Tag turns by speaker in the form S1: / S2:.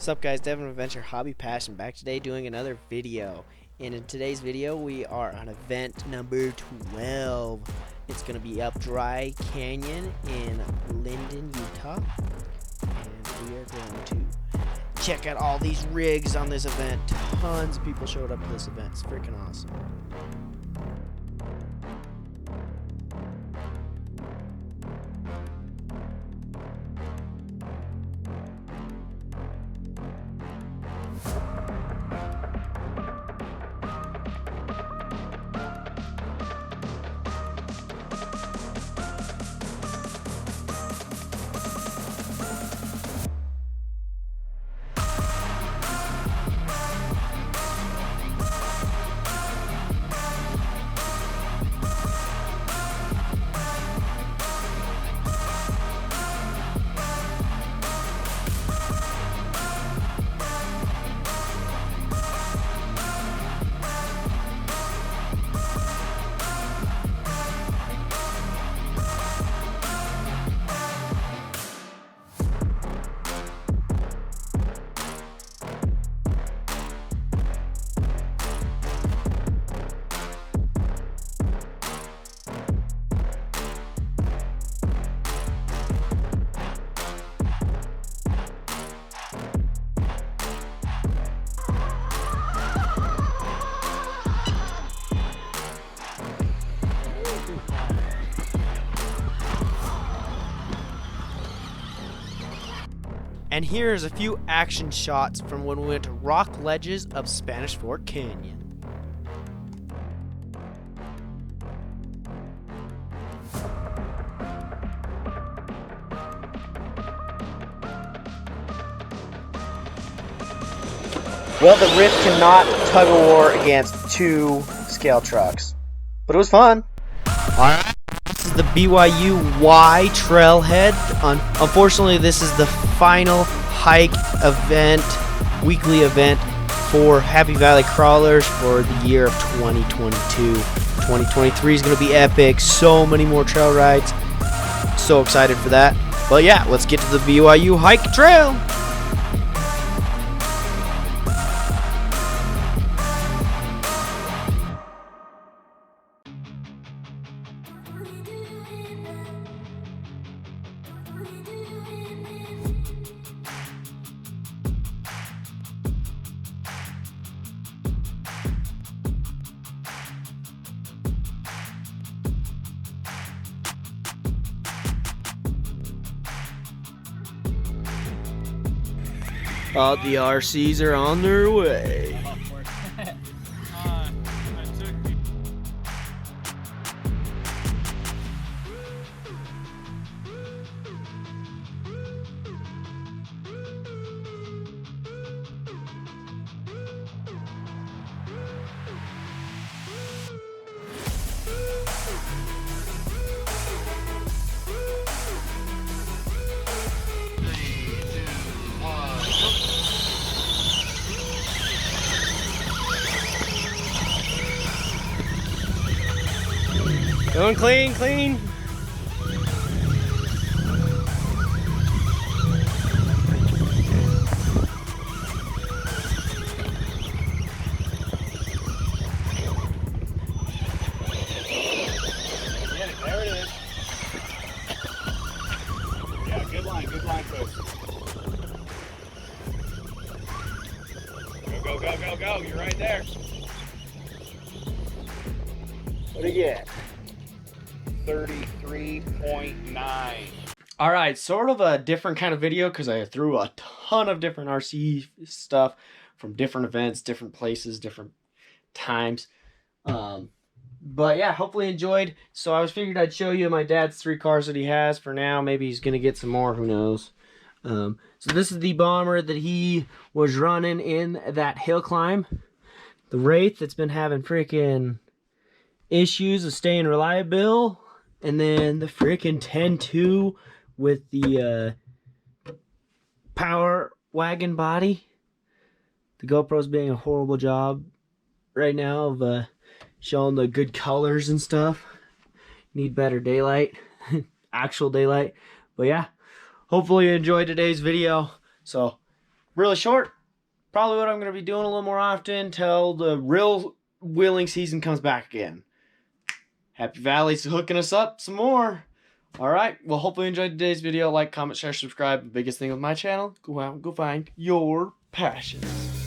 S1: What's up guys, Devin Adventure Hobby Passion back today doing another video. And in today's video we are on event number 12. It's going to be up Dry Canyon in Linden, Utah. And we are going to check out all these rigs on this event. Tons of people showed up to this event. It's freaking awesome. And here's a few action shots from when we went to rock ledges of Spanish Fork Canyon. Well, the Rift cannot tug of war against two scale trucks, but it was fun. Alright, this is the BYU Y Trailhead. Unfortunately, this is the final hike event, weekly event for Happy Valley Crawlers for the year of 2022. 2023 is going to be epic. So many more trail rides. So excited for that. But yeah, let's get to the BYU hike trail. All the RCs are on their way. Going clean, clean.
S2: There it is. Yeah, good line, folks. Go, go, go, go, go. You're right there.
S1: What do you get?
S2: 33.9.
S1: All right, sort of a different kind of video because I threw a ton of different RC stuff from different events, different places, different times. But yeah, hopefully enjoyed. So I was figured I'd show you my dad's 3 cars that he has for now. Maybe he's gonna get some more, who knows. So this is the bomber that he was running in that hill climb. The Wraith that's been having freaking issues of staying reliable. And then the freaking 10-2 with the power wagon body. The GoPro's being a horrible job right now of showing the good colors and stuff. Need better daylight, actual daylight. But yeah, hopefully you enjoyed today's video. So really short. Probably what I'm going to be doing a little more often till the real wheeling season comes back again. Happy Valley's hooking us up some more. All right. Well, hopefully you enjoyed today's video. Like, comment, share, subscribe. The biggest thing with my channel, go out and go find your passions.